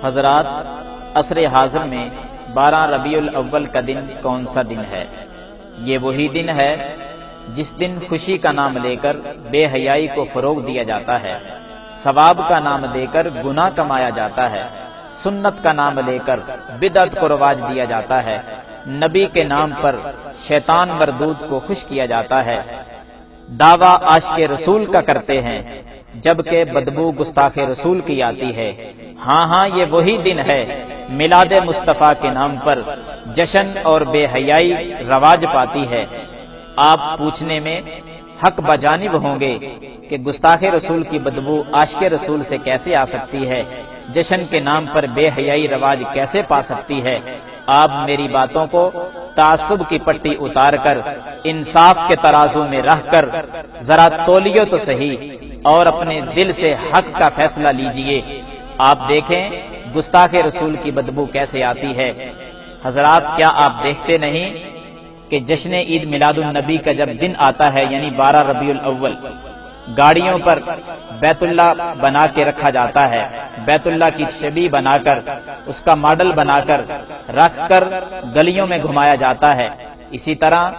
حضرات، عصر حاضر میں 12 ربیع الاول کا دن کون سا دن ہے؟ یہ وہی دن ہے جس دن خوشی کا نام لے کر بے حیائی کو فروغ دیا جاتا ہے، ثواب کا نام دے کر گناہ کمایا جاتا ہے، سنت کا نام لے کر بدعت کو رواج دیا جاتا ہے، نبی کے نام پر شیطان مردود کو خوش کیا جاتا ہے، دعویٰ عاشق رسول کا کرتے ہیں جبکہ بدبو گستاخ رسول کی آتی ہے۔ ہاں یہ وہی دن ہے، میلاد مصطفیٰ کے نام پر جشن اور بے حیائی رواج پاتی ہے۔ آپ پوچھنے میں حق بجانب ہوں گے کہ گستاخ رسول کی بدبو عاشق رسول سے کیسے آ سکتی ہے، جشن کے نام پر بے حیائی رواج کیسے پا سکتی ہے؟ آپ میری باتوں کو تعصب کی پٹی اتار کر انصاف کے ترازو میں رکھ کر ذرا تولیو تو صحیح اور اپنے دل سے حق کا فیصلہ لیجئے۔ آپ دیکھیں گستاخ رسول کی بدبو کیسے آتی ہے۔ حضرات، کیا آپ دیکھتے نہیں کہ جشن عید میلاد النبی کا جب دن آتا ہے یعنی 12 ربیع الاول، گاڑیوں پر بیت اللہ بنا کے رکھا جاتا ہے، بیت اللہ کی شبیہ بنا کر اس کا ماڈل بنا کر رکھ کر گلیوں میں گھمایا جاتا ہے۔ اسی طرح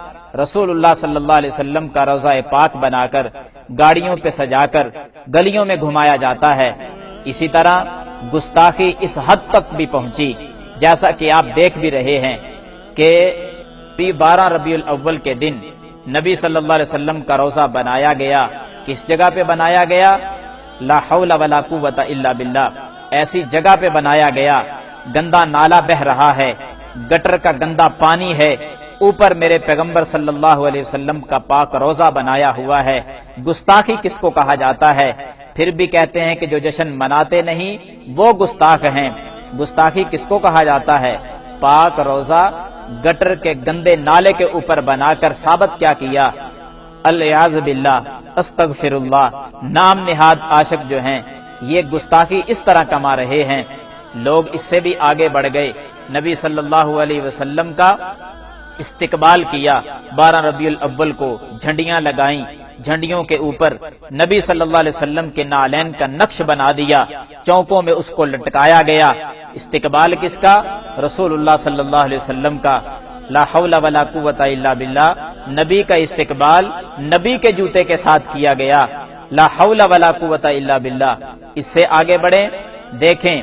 رسول اللہ صلی اللہ علیہ وسلم کا روضہ پاک بنا کر گاڑیوں پہ سجا کر گلیوں میں گھمایا جاتا ہے۔ اسی طرح گستاخی اس حد تک بھی پہنچی، جیسا کہ آپ دیکھ بھی رہے ہیں کہ 12 ربیع الاول کے دن نبی صلی اللہ علیہ وسلم کا روضہ بنایا گیا۔ کس جگہ پہ بنایا گیا؟ لا حول ولا قوت الا باللہ، ایسی جگہ پہ بنایا گیا، گندا نالا بہ رہا ہے، گٹر کا گندا پانی ہے، اوپر میرے پیغمبر صلی اللہ علیہ وسلم کا پاک روضہ بنایا ہوا ہے۔ گستاخی کس کو کہا جاتا ہے؟ پھر بھی کہتے ہیں کہ جو جشن مناتے نہیں وہ گستاخ ہیں۔ گستاخی کس کو کہا جاتا ہے؟ پاک روضہ گٹر کے گندے نالے کے اوپر بنا کر ثابت کیا کیا؟ الیاذ باللہ، استغفر اللہ، نام نہاد عاشق جو ہیں یہ گستاخی اس طرح کما رہے ہیں۔ لوگ اس سے بھی آگے بڑھ گئے، نبی صلی اللہ علیہ وسلم کا استقبال کیا، 12 ربیع الاول کو جھنڈیاں لگائیں، جھنڈیوں کے اوپر نبی صلی اللہ علیہ وسلم کے نالین کا نقش بنا دیا، چوکوں میں اس کو لٹکایا گیا۔ استقبال کس کا؟ رسول اللہ صلی اللہ علیہ وسلم کا۔ لا حول ولا قوت الا باللہ، نبی کا استقبال نبی کے جوتے کے ساتھ کیا گیا۔ لا حول ولا قوت الا باللہ۔ اس سے آگے بڑھیں، دیکھیں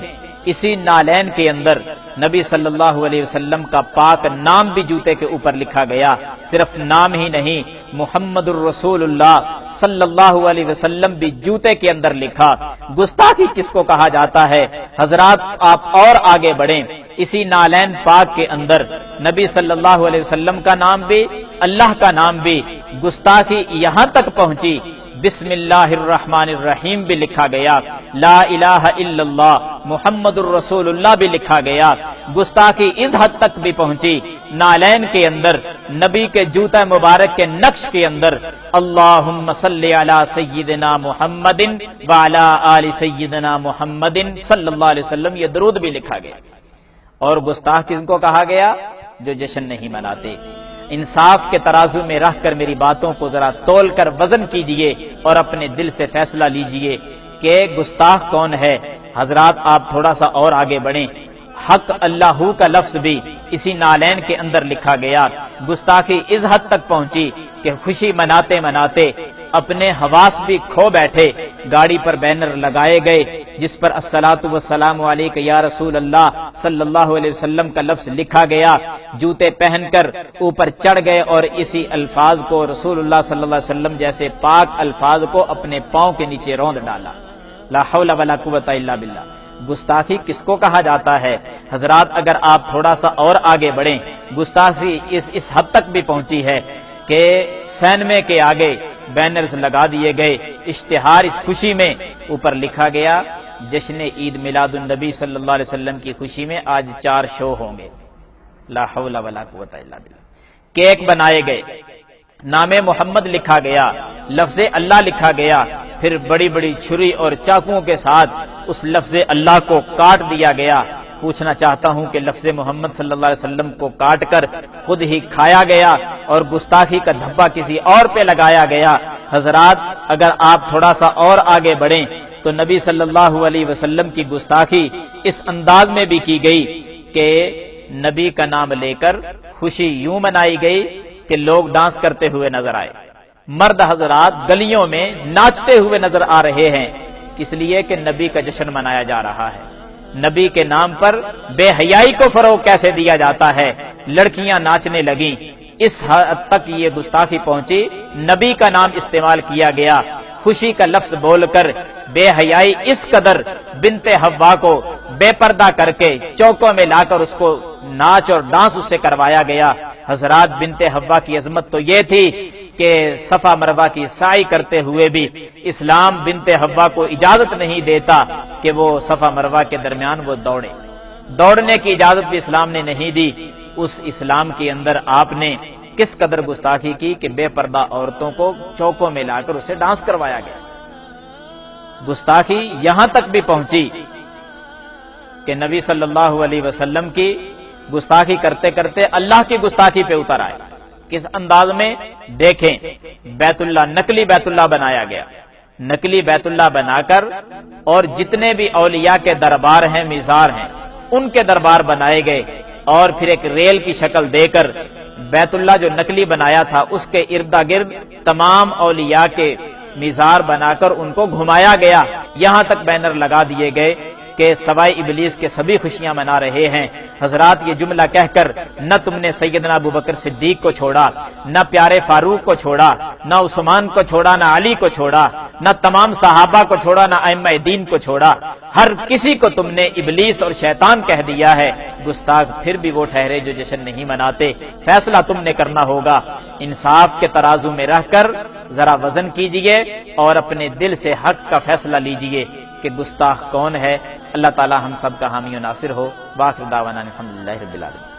اسی نالین کے اندر نبی صلی اللہ علیہ وسلم کا پاک نام بھی جوتے کے اوپر لکھا گیا۔ صرف نام ہی نہیں، محمد الرسول اللہ صلی اللہ علیہ وسلم بھی جوتے کے اندر لکھا۔ گستاخی کس کو کہا جاتا ہے؟ حضرات، آپ اور آگے بڑھیں، اسی نالین پاک کے اندر نبی صلی اللہ علیہ وسلم کا نام بھی، اللہ کا نام بھی، گستاخی یہاں تک پہنچی بسم اللہ الرحمن الرحیم بھی لکھا گیا، لا الہ الا اللہ محمد الرسول اللہ بھی لکھا گیا۔ گستاخی اس حد تک بھی پہنچی، نالین کے اندر نبی کے جوتا مبارک کے نقش کے اندر اللہم صلی علی سیدنا محمد وعلی آل سیدنا محمد صلی اللہ علیہ وسلم یہ درود بھی لکھا گیا۔ اور گستاخ کس کو کہا گیا؟ جو جشن نہیں مناتے۔ انصاف کے ترازو میں رکھ کر میری باتوں کو ذرا تول کر وزن کیجئے اور اپنے دل سے فیصلہ لیجئے کہ گستاخ کون ہے۔ حضرات، آپ تھوڑا سا اور آگے بڑھیں، حق اللہ کا لفظ بھی اسی نالین کے اندر لکھا گیا۔ گستاخی اس حد تک پہنچی کہ خوشی مناتے مناتے اپنے حواس بھی کھو بیٹھے، گاڑی پر بینر لگائے گئے جس پر الصلاۃ والسلام علیک یا رسول اللہ صلی اللہ علیہ وسلم کا لفظ لکھا گیا، جوتے پہن کر اوپر چڑھ گئے اور اسی الفاظ کو رسول اللہ صلی اللہ علیہ وسلم جیسے پاک الفاظ کو اپنے پاؤں کے نیچے روند ڈالا۔ لا حول ولا قوت الا باللہ۔ گستاخی کس کو کہا جاتا ہے؟ حضرات، اگر آپ تھوڑا سا اور آگے بڑھیں، گستاخی اس حد تک بھی پہنچی ہے کہ سینمے کے آگے بینرز لگا دیے گئے، اشتہار اس خوشی میں اوپر لکھا گیا جشن عید میلاد النبی صلی اللہ علیہ وسلم کی خوشی میں آج 4 شو ہوں گے۔ لا حول ولا قوت الا باللہ۔ کیک بنائے گئے، نام محمد لکھا گیا، لفظ اللہ لکھا گیا، پھر بڑی بڑی چھری اور چاقوؤں کے ساتھ اس لفظ اللہ کو کاٹ دیا گیا۔ پوچھنا چاہتا ہوں کہ لفظ محمد صلی اللہ علیہ وسلم کو کاٹ کر خود ہی کھایا گیا اور گستاخی کا دھبا کسی اور پہ لگایا گیا۔ حضرات، اگر آپ تھوڑا سا اور آگے بڑھیں، تو نبی صلی اللہ علیہ وسلم کی گستاخی اس انداز میں بھی کی گئی کہ نبی کا نام لے کر خوشی یوں منائی گئی کہ لوگ ڈانس کرتے ہوئے نظر آئے، مرد حضرات گلیوں میں ناچتے ہوئے نظر آ رہے ہیں، اس لیے کہ نبی کا جشن منایا جا رہا ہے۔ نبی کے نام پر بے حیائی کو فروغ کیسے دیا جاتا ہے، لڑکیاں ناچنے لگیں، اس حد تک یہ گستاخی پہنچی، نبی کا نام استعمال کیا گیا، خوشی کا لفظ بول کر بے حیائی اس قدر بنت حوا کو بے پردہ کر کے چوکوں میں لا کر اس کو ناچ اور ڈانس اس سے کروایا گیا۔ حضرات بنت حوا کی عظمت تو یہ تھی کہ صفا مروہ کی سعی کرتے ہوئے بھی اسلام بنت حوا کو اجازت نہیں دیتا کہ وہ صفا مروہ کے درمیان وہ دوڑنے کی اجازت بھی اسلام نے نہیں دی۔ اس اسلام کے اندر آپ نے کس قدر گستاخی کی کہ بے پردہ عورتوں کو چوکوں میں لا کر اسے ڈانس کروایا گیا۔ گستاخی یہاں تک بھی پہنچی کہ نبی صلی اللہ علیہ وسلم کی گستاخی کرتے کرتے اللہ کی گستاخی پہ اتر آئے۔ کس انداز میں؟ دیکھیں، بیت اللہ نقلی بیت اللہ بنایا گیا، نقلی بیت اللہ بنا کر اور جتنے بھی اولیاء کے دربار ہیں، مزار ہیں، ان کے دربار بنائے گئے، اور پھر ایک ریل کی شکل دے کر بیت اللہ جو نقلی بنایا تھا اس کے ارد گرد تمام اولیاء کے مزار بنا کر ان کو گھمایا گیا، یہاں تک بینر لگا دیے گئے کہ سوائے ابلیس کے سبھی خوشیاں منا رہے ہیں۔ حضرات یہ جملہ کہہ کر نہ تم نے سیدنا ابوبکر صدیق کو چھوڑا، نہ پیارے فاروق کو چھوڑا، نہ عثمان کو چھوڑا، نہ علی کو چھوڑا، نہ تمام صحابہ کو چھوڑا، نہ ائمہ دین کو چھوڑا، ہر کسی کو تم نے ابلیس اور شیطان کہہ دیا ہے۔ گستاخ پھر بھی وہ ٹھہرے جو جشن نہیں مناتے۔ فیصلہ تم نے کرنا ہوگا، انصاف کے ترازو میں رہ کر ذرا وزن کیجئے اور اپنے دل سے حق کا فیصلہ لیجئے کہ گستاخ کون ہے۔ اللہ تعالی ہم سب کا حامی و ناصر ہو۔ وآخر دعوانا الحمدللہ رب العالمین۔